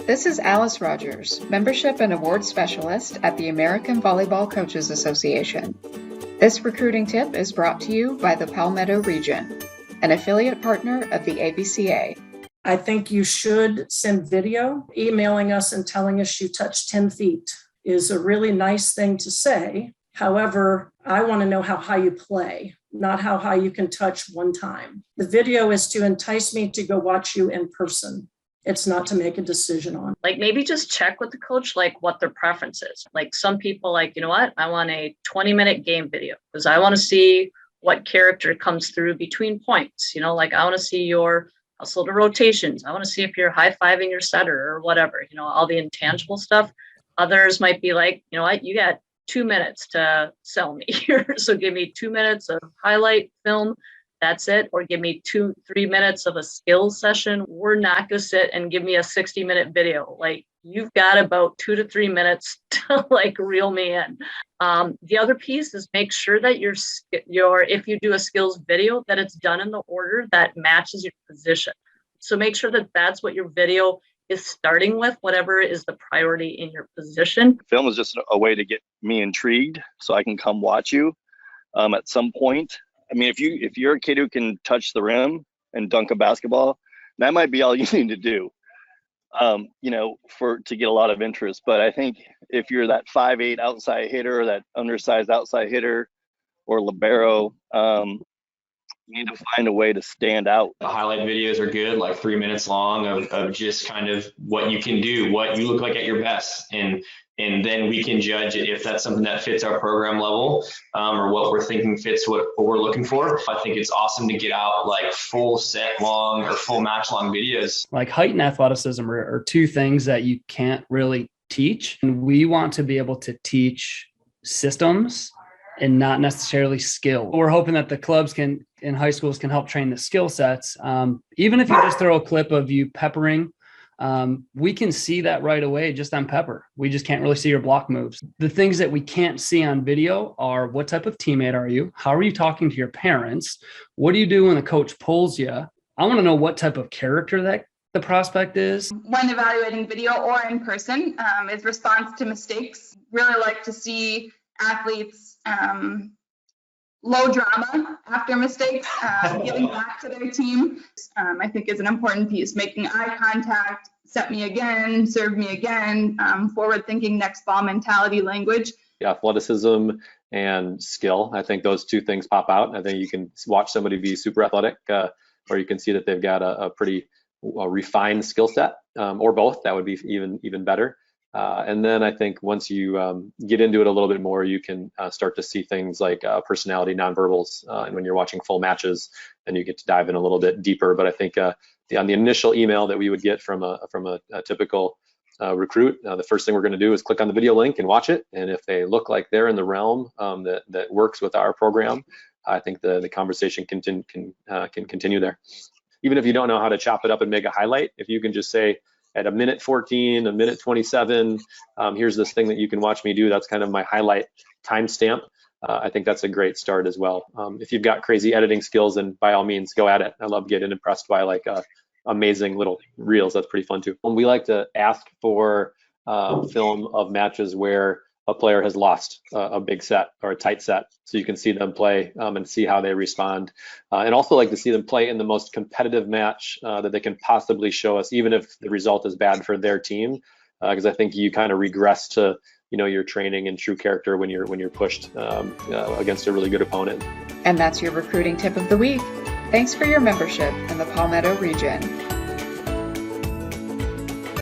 This is Alice Rogers, Membership and Awards Specialist at the American Volleyball Coaches Association. This recruiting tip is brought to you by the Palmetto region, an affiliate partner of the ABCA. I think you should send video. Emailing us and telling us you touched 10 feet is a really nice thing to say. However, I want to know how high you play, not how high you can touch one time. The video is to entice me to go watch you in person. It's not to make a decision on. Like maybe just check with the coach, like what their preference is. Like some people like, you know what, I want a 20-minute game video because I want to see what character comes through between points. You know, like I want to see your hustle to rotations. I want to see if you're high-fiving your setter or whatever, you know, all the intangible stuff. Others might be like, you know what, you got 2 minutes to sell me here. So give me 2 minutes of highlight film. That's it. Or give me 2-3 minutes of a skills session. We're not going to sit and give me a 60-minute video. Like you've got about 2 to 3 minutes to like reel me in. The other piece is make sure that your if you do a skills video, that it's done in the order that matches your position. So make sure that that's what your video is starting with, whatever is the priority in your position. Film is just a way to get me intrigued so I can come watch you at some point. I mean, if you're a kid who can touch the rim and dunk a basketball, that might be all you need to do, you know, to get a lot of interest. But I think if you're that 5'8" outside hitter, or that undersized outside hitter, or libero, you need to find a way to stand out. The highlight videos are good, like 3 minutes long of just kind of what you can do, what you look like at your best. And then we can judge if that's something that fits our program level or what we're thinking fits what we're looking for. I think it's awesome to get out like full set long or full match long videos. Like height and athleticism are two things that you can't really teach. And we want to be able to teach systems and not necessarily skill. We're hoping that the clubs in high schools can help train the skill sets. Even if you just throw a clip of you peppering, we can see that right away just on pepper. We just can't really see your block moves. The things that we can't see on video are what type of teammate are you? How are you talking to your parents? What do you do when the coach pulls you? I want to know what type of character that the prospect is. When evaluating video or in person is response to mistakes. Really like to see athletes low drama after mistakes, giving back to their team, I think is an important piece. Making eye contact, set me again, serve me again, forward thinking, next ball mentality language. Athleticism and skill. I think those two things pop out. I think you can watch somebody be super athletic, or you can see that they've got a pretty refined skill set, or both. That would be even better. And then I think once you get into it a little bit more, you can start to see things like personality, nonverbals, and when you're watching full matches, then you get to dive in a little bit deeper. But I think on the initial email that we would get from a typical recruit, the first thing we're going to do is click on the video link and watch it. And if they look like they're in the realm that works with our program, I think the conversation can continue there. Even if you don't know how to chop it up and make a highlight, if you can just say, at a minute 14, a minute 27, here's this thing that you can watch me do. That's kind of my highlight timestamp. I think that's a great start as well. If you've got crazy editing skills, then by all means, go at it. I love getting impressed by like amazing little reels. That's pretty fun too. We like to ask for film of matches where a player has lost a big set or a tight set, so you can see them play and see how they respond. And also like to see them play in the most competitive match that they can possibly show us, even if the result is bad for their team, because I think you kind of regress to your training and true character when you're pushed against a really good opponent. And that's your recruiting tip of the week. Thanks for your membership in the Palmetto region.